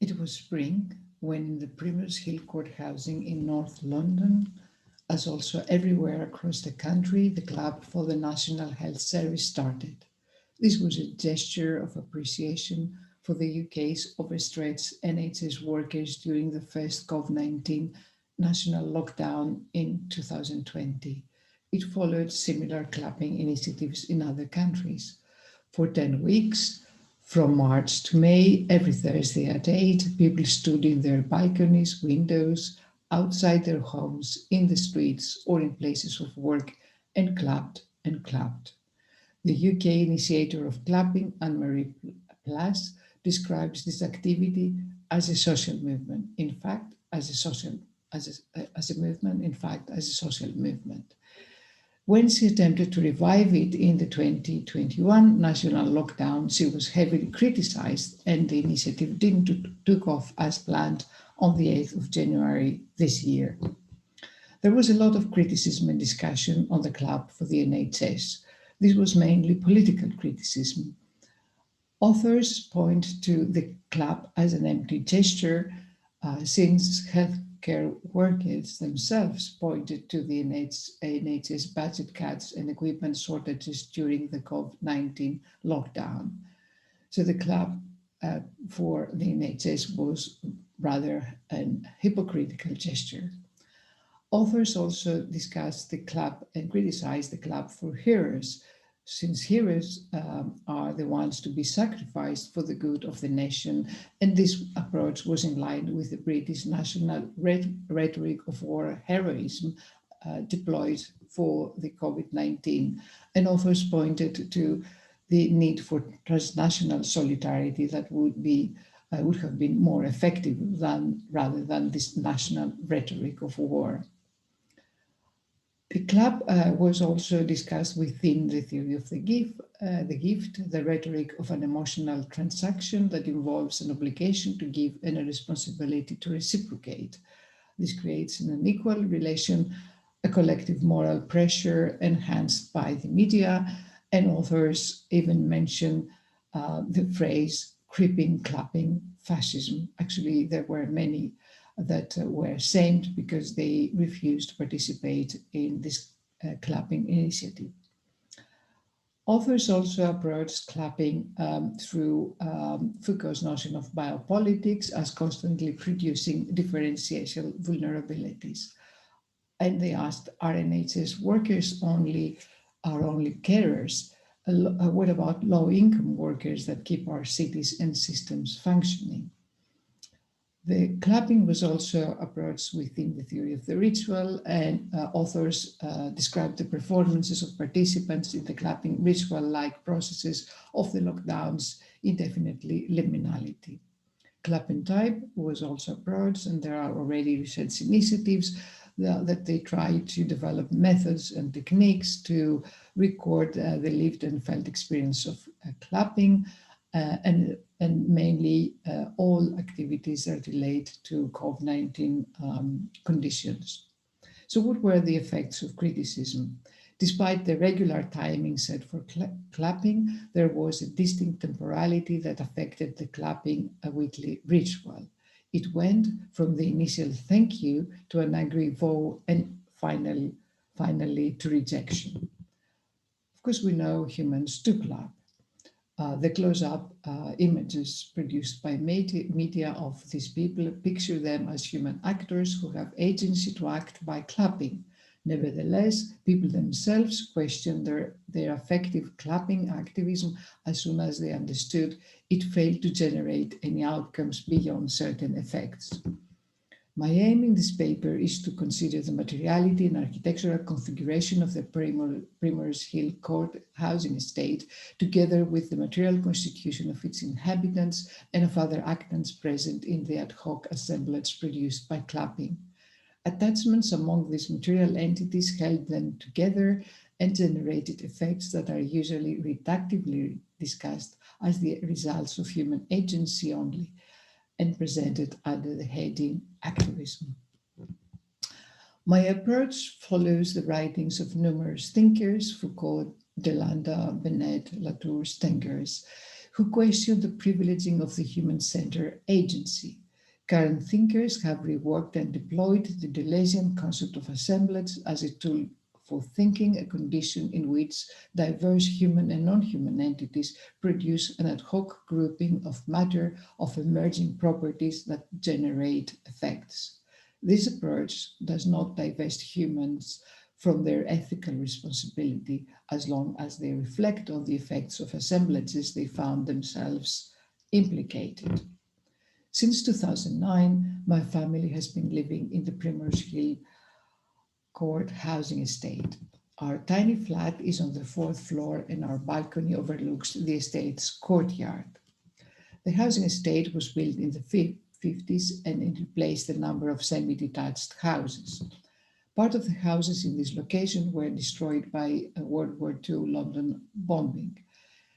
It was spring when in the Primrose Hill Court housing in North London, as also everywhere across the country, the Club for the National Health Service started. This was a gesture of appreciation for the UK's overstretched NHS workers during the first COVID-19 national lockdown in 2020. It followed similar clapping initiatives in other countries. For 10 weeks, from March to May, every Thursday at 8, people stood in their balconies, windows, outside their homes, in the streets, or in places of work, and clapped and clapped. The UK initiator of clapping, Anne-Marie Place, describes this activity as a social movement. In fact, as a social movement. When she attempted to revive it in the 2021 national lockdown, she was heavily criticized, and the initiative didn't took off as planned on the 8th of January this year. There was a lot of criticism and discussion on the Club for the NHS. This was mainly political criticism. Authors point to the Club as an empty gesture, since healthcare workers themselves pointed to the NHS budget cuts and equipment shortages during the COVID-19 lockdown. So the Club for the NHS was rather an hypocritical gesture. Authors also discussed the Club and criticized the Club for heroes, since heroes are the ones to be sacrificed for the good of the nation, and this approach was in line with the British national rhetoric of war heroism deployed for the COVID-19. And authors pointed to the need for transnational solidarity that would have been more effective rather than this national rhetoric of war. The Club was also discussed within the theory of the gift, the rhetoric of an emotional transaction that involves an obligation to give and a responsibility to reciprocate. This creates an unequal relation, a collective moral pressure enhanced by the media, and authors even mention the phrase creeping, clapping, fascism. Actually, there were many that were shamed because they refused to participate in this clapping initiative. Authors also approached clapping through Foucault's notion of biopolitics as constantly producing differential vulnerabilities. And they asked, are NHS workers only carers? What about low-income workers that keep our cities and systems functioning? The clapping was also approached within the theory of the ritual, and authors described the performances of participants in the clapping ritual-like processes of the lockdown's indefinitely liminality. Clap and type was also approached, and there are already research initiatives that they try to develop methods and techniques to record the lived and felt experience of clapping, and mainly all activities that relate to COVID-19 conditions. So what were the effects of criticism? Despite the regular timing set for clapping, there was a distinct temporality that affected the clapping weekly ritual. It went from the initial thank you to an angry vow and finally to rejection. Of course, we know humans do clap. The close-up images produced by media of these people picture them as human actors who have agency to act by clapping. Nevertheless, people themselves questioned their affective clapping activism as soon as they understood it failed to generate any outcomes beyond certain effects. My aim in this paper is to consider the materiality and architectural configuration of the Primrose Hill Court housing estate, together with the material constitution of its inhabitants and of other actants present in the ad hoc assemblage produced by clapping. Attachments among these material entities held them together and generated effects that are usually reductively discussed as the results of human agency only, and presented under the heading Activism. My approach follows the writings of numerous thinkers, Foucault, Delanda, Bennett, Latour, Stengers, who question the privileging of the human-centered agency. Current thinkers have reworked and deployed the Deleuzian concept of assemblage as a tool for thinking, a condition in which diverse human and non-human entities produce an ad hoc grouping of matter of emerging properties that generate effects. This approach does not divest humans from their ethical responsibility as long as they reflect on the effects of assemblages they found themselves implicated. Since 2009, my family has been living in the Primrose Hill Court housing estate. Our tiny flat is on the fourth floor and our balcony overlooks the estate's courtyard. The housing estate was built in the 50s and it replaced a number of semi-detached houses. Part of the houses in this location were destroyed by a World War II London bombing.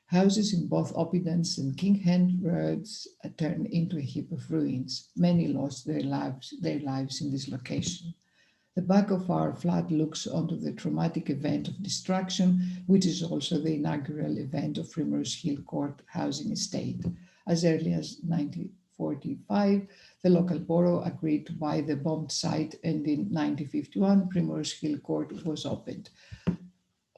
Houses in both Oppidans and King Hen Roads turned into a heap of ruins. Many lost their lives in this location. The back of our flat looks onto the traumatic event of destruction, which is also the inaugural event of Primrose Hill Court housing estate. As early as 1945, the local borough agreed to buy the bombed site, and in 1951, Primrose Hill Court was opened.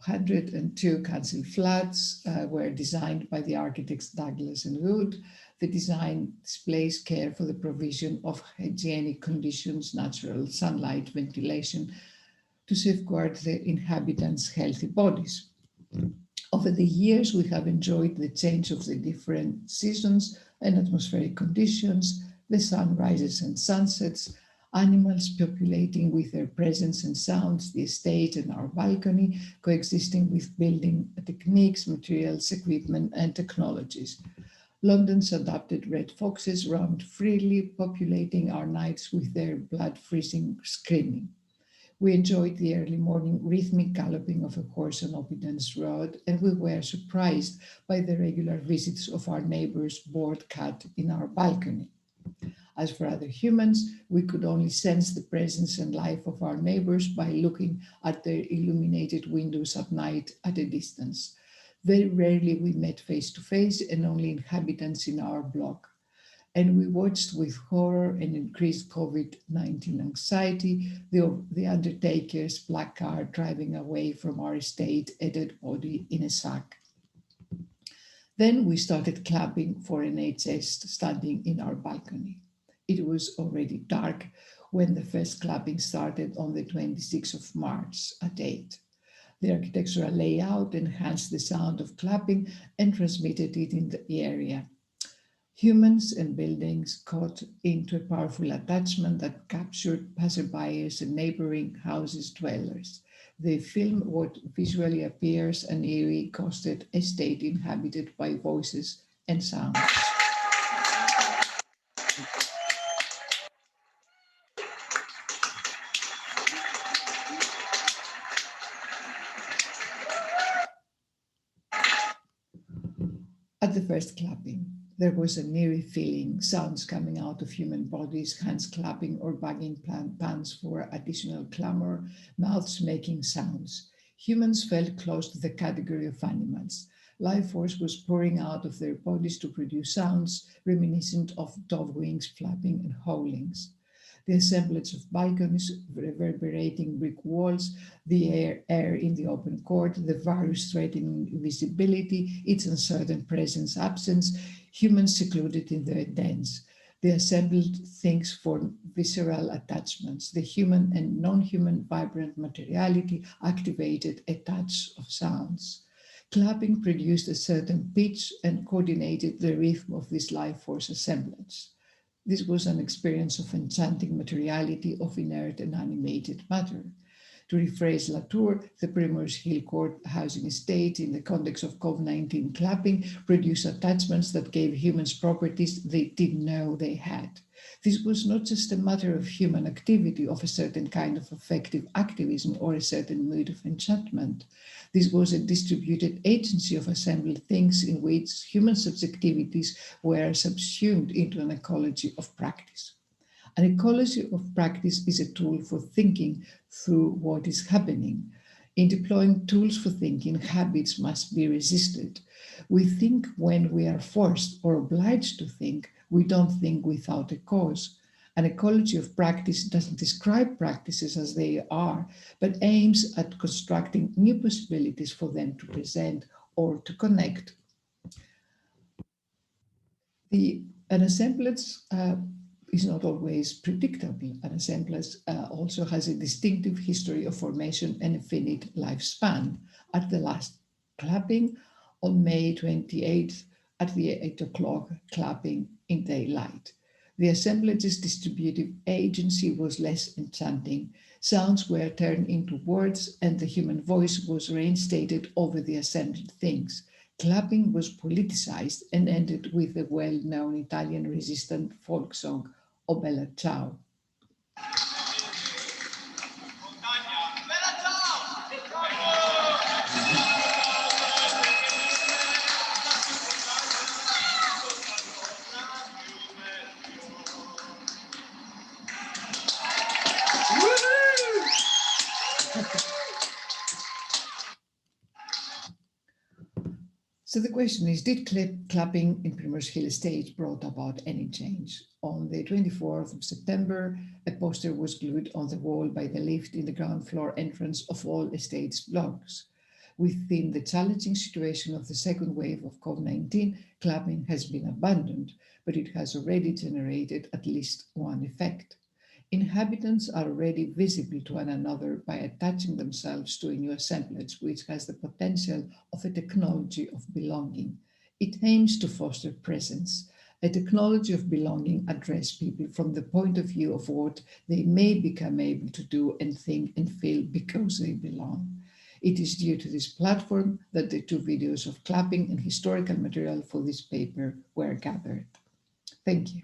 102 council flats were designed by the architects Douglas and Wood. The design displays care for the provision of hygienic conditions, natural sunlight, ventilation, to safeguard the inhabitants' healthy bodies. Over the years, we have enjoyed the change of the different seasons and atmospheric conditions, the sunrises and sunsets, animals populating with their presence and sounds, the estate and our balcony, coexisting with building techniques, materials, equipment, and technologies. London's adopted red foxes roamed freely, populating our nights with their blood-freezing screaming. We enjoyed the early morning rhythmic galloping of a horse on Oppidans Road, and we were surprised by the regular visits of our neighbor's bored cat in our balcony. As for other humans, we could only sense the presence and life of our neighbors by looking at their illuminated windows at night at a distance. Very rarely we met face to face and only inhabitants in our block. And we watched with horror and increased COVID-19 anxiety the undertaker's black car driving away from our estate, a dead body in a sack. Then we started clapping for NHS standing in our balcony. It was already dark when the first clapping started on the 26th of March at 8. The architectural layout enhanced the sound of clapping and transmitted it in the area. Humans and buildings caught into a powerful attachment that captured passerbyers and neighboring houses' dwellers. They filmed what visually appears an eerie, ghosted estate inhabited by voices and sounds. At the first clapping, there was an eerie feeling, sounds coming out of human bodies, hands clapping or banging pans for additional clamor, mouths making sounds. Humans felt close to the category of animals. Life force was pouring out of their bodies to produce sounds reminiscent of dove wings flapping and howlings. The assemblage of balconies, reverberating brick walls, the air in the open court, the various threatening visibility, its uncertain presence, absence, humans secluded in their dens. The assembled things form visceral attachments. The human and non-human vibrant materiality activated a touch of sounds. Clapping produced a certain pitch and coordinated the rhythm of this life force assemblage. This was an experience of enchanting materiality of inert and animated matter. To rephrase Latour, the Primrose Hill Court housing estate in the context of COV-19 clapping produced attachments that gave humans properties they didn't know they had. This was not just a matter of human activity, of a certain kind of affective activism or a certain mood of enchantment. This was a distributed agency of assembled things in which human subjectivities were subsumed into an ecology of practice. An ecology of practice is a tool for thinking through what is happening. In deploying tools for thinking, habits must be resisted. We think when we are forced or obliged to think. We don't think without a cause. An ecology of practice doesn't describe practices as they are, but aims at constructing new possibilities for them to present or to connect. An assemblage is not always predictable. An assemblage also has a distinctive history of formation and a finite lifespan. At the last clapping on May 28th, at the 8 o'clock clapping in daylight, the assemblage's distributive agency was less enchanting. Sounds were turned into words, and the human voice was reinstated over the assembled things. Clapping was politicized and ended with the well-known Italian resistant folk song, O Bella Ciao. So the question is, did clapping in Primrose Hill Estate brought about any change? On the 24th of September, a poster was glued on the wall by the lift in the ground floor entrance of all estates blocks. Within the challenging situation of the second wave of COVID-19, clapping has been abandoned, but it has already generated at least one effect. Inhabitants are already visible to one another by attaching themselves to a new assemblage, which has the potential of a technology of belonging. It aims to foster presence. A technology of belonging addresses people from the point of view of what they may become able to do and think and feel because they belong. It is due to this platform that the two videos of clapping and historical material for this paper were gathered. Thank you.